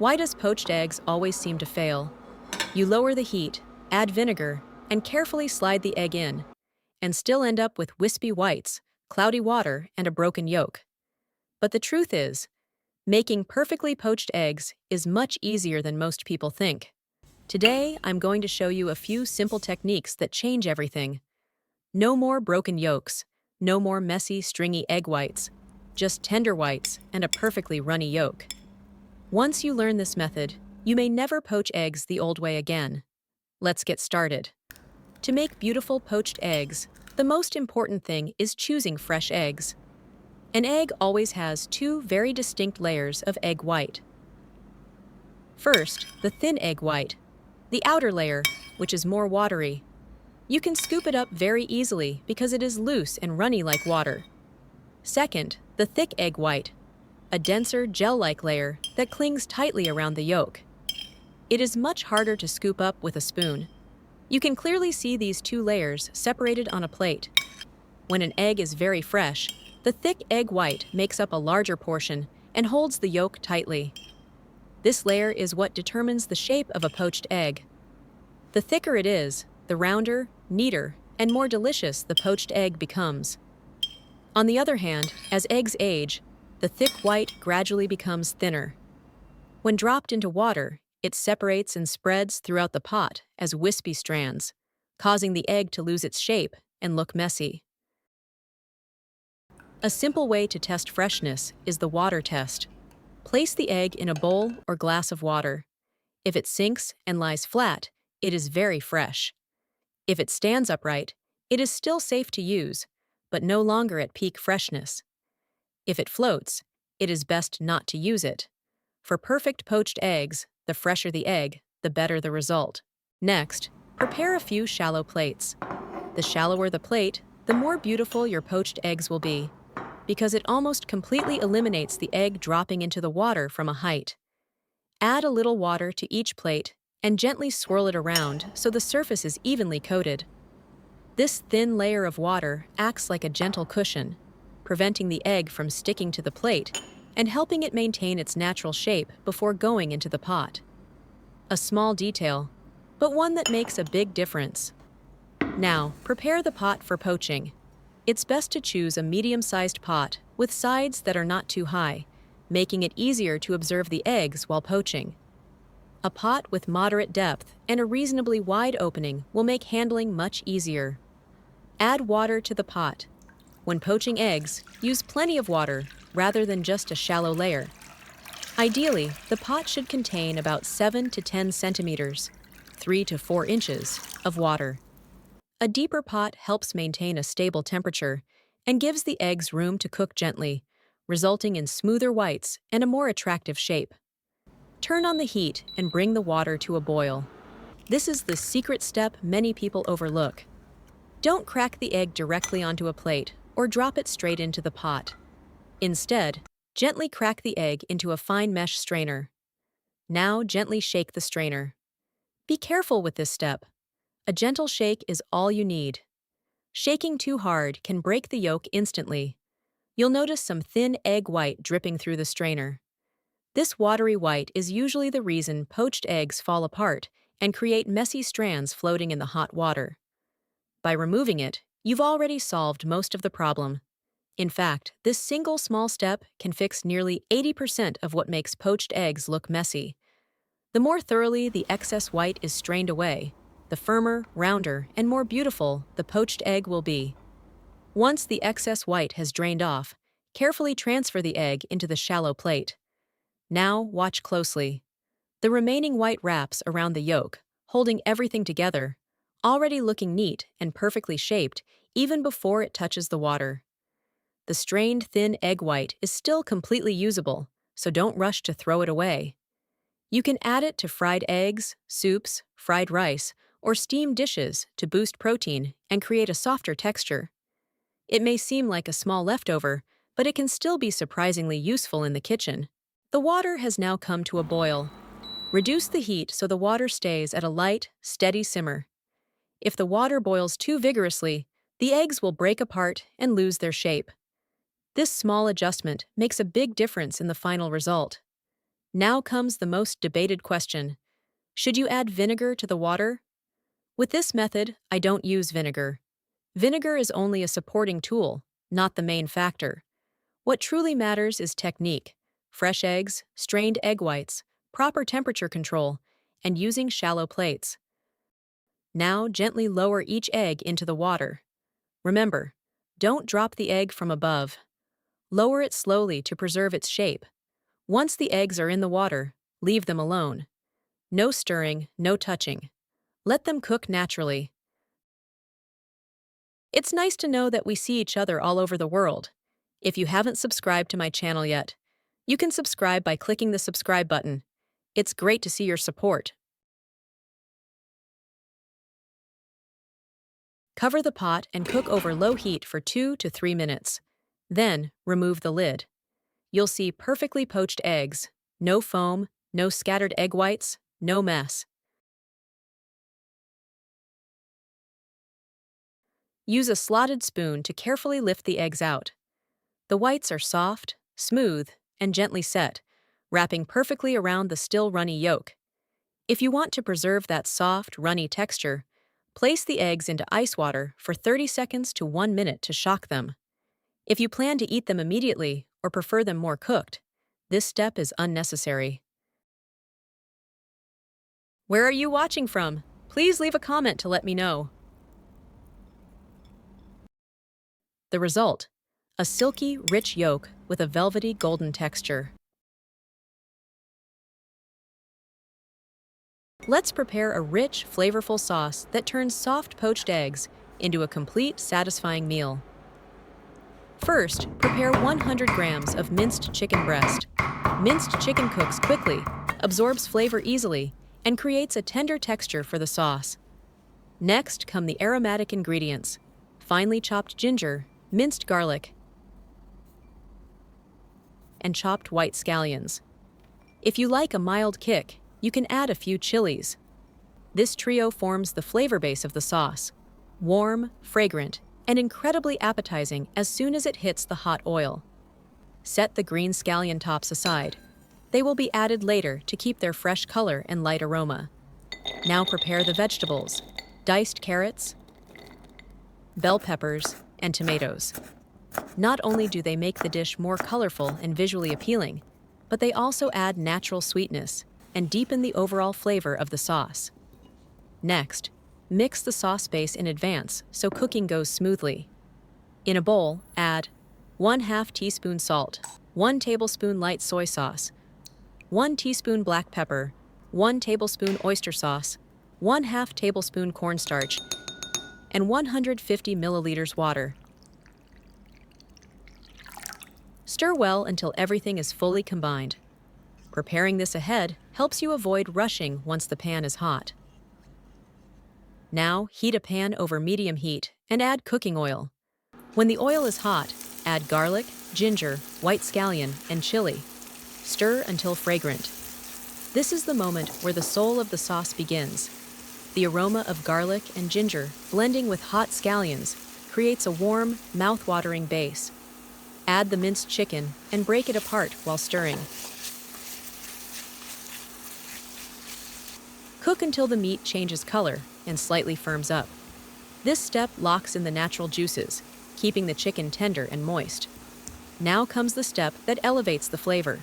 Why does poached eggs always seem to fail? You lower the heat, add vinegar, and carefully slide the egg in, and still end up with wispy whites, cloudy water, and a broken yolk. But the truth is, making perfectly poached eggs is much easier than most people think. Today, I'm going to show you a few simple techniques that change everything. No more broken yolks, no more messy, stringy egg whites, just tender whites and a perfectly runny yolk. Once you learn this method, you may never poach eggs the old way again. Let's get started. To make beautiful poached eggs, the most important thing is choosing fresh eggs. An egg always has two very distinct layers of egg white. First, the thin egg white, the outer layer, which is more watery. You can scoop it up very easily because it is loose and runny like water. Second, the thick egg white, a denser gel-like layer that clings tightly around the yolk. It is much harder to scoop up with a spoon. You can clearly see these two layers separated on a plate. When an egg is very fresh, the thick egg white makes up a larger portion and holds the yolk tightly. This layer is what determines the shape of a poached egg. The thicker it is, the rounder, neater, and more delicious the poached egg becomes. On the other hand, as eggs age, the thick white gradually becomes thinner. When dropped into water, it separates and spreads throughout the pot as wispy strands, causing the egg to lose its shape and look messy. A simple way to test freshness is the water test. Place the egg in a bowl or glass of water. If it sinks and lies flat, it is very fresh. If it stands upright, it is still safe to use, but no longer at peak freshness. If it floats, it is best not to use it. For perfect poached eggs, the fresher the egg, the better the result. Next, prepare a few shallow plates. The shallower the plate, the more beautiful your poached eggs will be, because it almost completely eliminates the egg dropping into the water from a height. Add a little water to each plate and gently swirl it around so the surface is evenly coated. This thin layer of water acts like a gentle cushion, preventing the egg from sticking to the plate and helping it maintain its natural shape before going into the pot. A small detail, but one that makes a big difference. Now, prepare the pot for poaching. It's best to choose a medium-sized pot with sides that are not too high, making it easier to observe the eggs while poaching. A pot with moderate depth and a reasonably wide opening will make handling much easier. Add water to the pot. When poaching eggs, use plenty of water rather than just a shallow layer. Ideally, the pot should contain about 7 to 10 centimeters, 3 to 4 inches, of water. A deeper pot helps maintain a stable temperature and gives the eggs room to cook gently, resulting in smoother whites and a more attractive shape. Turn on the heat and bring the water to a boil. This is the secret step many people overlook. Don't crack the egg directly onto a plate or drop it straight into the pot. Instead, gently crack the egg into a fine mesh strainer. Now gently shake the strainer. Be careful with this step. A gentle shake is all you need. Shaking too hard can break the yolk instantly. You'll notice some thin egg white dripping through the strainer. This watery white is usually the reason poached eggs fall apart and create messy strands floating in the hot water. By removing it, you've already solved most of the problem. In fact, this single small step can fix nearly 80% of what makes poached eggs look messy. The more thoroughly the excess white is strained away, the firmer, rounder, and more beautiful the poached egg will be. Once the excess white has drained off, carefully transfer the egg into the shallow plate. Now watch closely. The remaining white wraps around the yolk, holding everything together, already looking neat and perfectly shaped even before it touches the water. The strained thin egg white is still completely usable, so don't rush to throw it away. You can add it to fried eggs, soups, fried rice, or steamed dishes to boost protein and create a softer texture. It may seem like a small leftover, but it can still be surprisingly useful in the kitchen. The water has now come to a boil. Reduce the heat so the water stays at a light, steady simmer. If the water boils too vigorously, the eggs will break apart and lose their shape. This small adjustment makes a big difference in the final result. Now comes the most debated question. Should you add vinegar to the water? With this method, I don't use vinegar. Vinegar is only a supporting tool, not the main factor. What truly matters is technique: fresh eggs, strained egg whites, proper temperature control, and using shallow plates. Now gently lower each egg into the water. Remember, don't drop the egg from above. Lower it slowly to preserve its shape. Once the eggs are in the water, leave them alone. No stirring, no touching. Let them cook naturally. It's nice to know that we see each other all over the world. If you haven't subscribed to my channel yet, you can subscribe by clicking the subscribe button. It's great to see your support. Cover the pot and cook over low heat for 2 to 3 minutes. Then, remove the lid. You'll see perfectly poached eggs. No foam, no scattered egg whites, no mess. Use a slotted spoon to carefully lift the eggs out. The whites are soft, smooth, and gently set, wrapping perfectly around the still runny yolk. If you want to preserve that soft, runny texture, place the eggs into ice water for 30 seconds to 1 minute to shock them. If you plan to eat them immediately or prefer them more cooked, this step is unnecessary. Where are you watching from? Please leave a comment to let me know. The result: a silky, rich yolk with a velvety golden texture. Let's prepare a rich, flavorful sauce that turns soft poached eggs into a complete, satisfying meal. First, prepare 100 grams of minced chicken breast. Minced chicken cooks quickly, absorbs flavor easily, and creates a tender texture for the sauce. Next come the aromatic ingredients: finely chopped ginger, minced garlic, and chopped white scallions. If you like a mild kick, you can add a few chilies. This trio forms the flavor base of the sauce: warm, fragrant, and incredibly appetizing as soon as it hits the hot oil. Set the green scallion tops aside. They will be added later to keep their fresh color and light aroma. Now prepare the vegetables: diced carrots, bell peppers, and tomatoes. Not only do they make the dish more colorful and visually appealing, but they also add natural sweetness and deepen the overall flavor of the sauce. Next, mix the sauce base in advance so cooking goes smoothly. In a bowl, add 1/2 teaspoon salt, 1 tablespoon light soy sauce, 1 teaspoon black pepper, 1 tablespoon oyster sauce, 1/2 tablespoon cornstarch, and 150 milliliters water. Stir well until everything is fully combined. Preparing this ahead helps you avoid rushing once the pan is hot. Now, heat a pan over medium heat and add cooking oil. When the oil is hot, add garlic, ginger, white scallion, and chili. Stir until fragrant. This is the moment where the soul of the sauce begins. The aroma of garlic and ginger blending with hot scallions creates a warm, mouth-watering base. Add the minced chicken and break it apart while stirring. Cook until the meat changes color and slightly firms up. This step locks in the natural juices, keeping the chicken tender and moist. Now comes the step that elevates the flavor.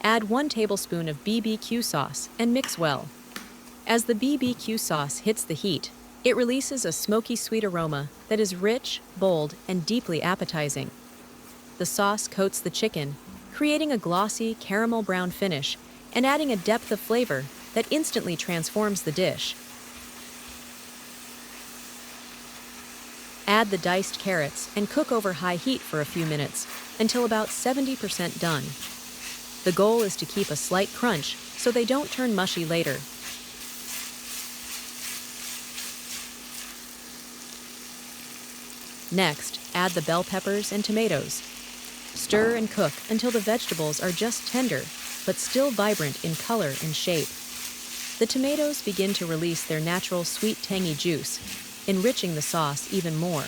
Add 1 tablespoon of BBQ sauce and mix well. As the BBQ sauce hits the heat, it releases a smoky sweet aroma that is rich, bold, and deeply appetizing. The sauce coats the chicken, creating a glossy, caramel brown finish and adding a depth of flavor that instantly transforms the dish. Add the diced carrots and cook over high heat for a few minutes until about 70% done. The goal is to keep a slight crunch so they don't turn mushy later. Next, add the bell peppers and tomatoes. Stir and cook until the vegetables are just tender, but still vibrant in color and shape. The tomatoes begin to release their natural sweet, tangy juice, enriching the sauce even more.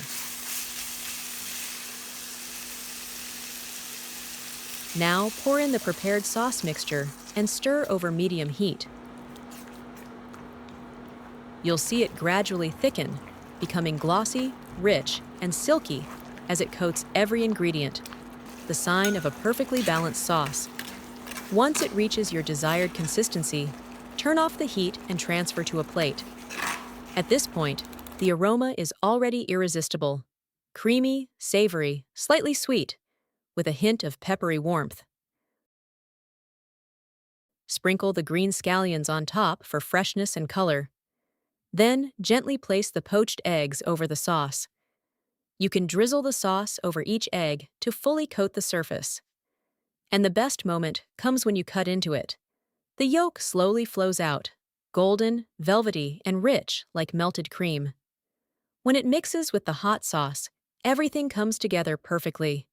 Now pour in the prepared sauce mixture and stir over medium heat. You'll see it gradually thicken, becoming glossy, rich, and silky as it coats every ingredient, the sign of a perfectly balanced sauce. Once it reaches your desired consistency, turn off the heat and transfer to a plate. At this point, the aroma is already irresistible. Creamy, savory, slightly sweet, with a hint of peppery warmth. Sprinkle the green scallions on top for freshness and color. Then, gently place the poached eggs over the sauce. You can drizzle the sauce over each egg to fully coat the surface. And the best moment comes when you cut into it. The yolk slowly flows out, golden, velvety, and rich like melted cream. When it mixes with the hot sauce, everything comes together perfectly.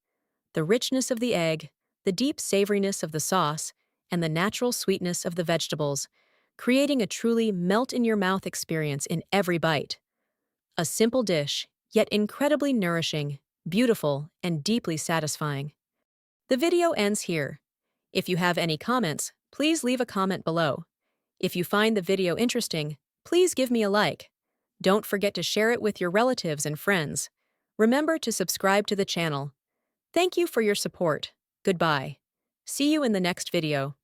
The richness of the egg, the deep savoriness of the sauce, and the natural sweetness of the vegetables, creating a truly melt-in-your-mouth experience in every bite. A simple dish, yet incredibly nourishing, beautiful, and deeply satisfying. The video ends here. If you have any comments, please leave a comment below. If you find the video interesting, please give me a like. Don't forget to share it with your relatives and friends. Remember to subscribe to the channel. Thank you for your support. Goodbye. See you in the next video.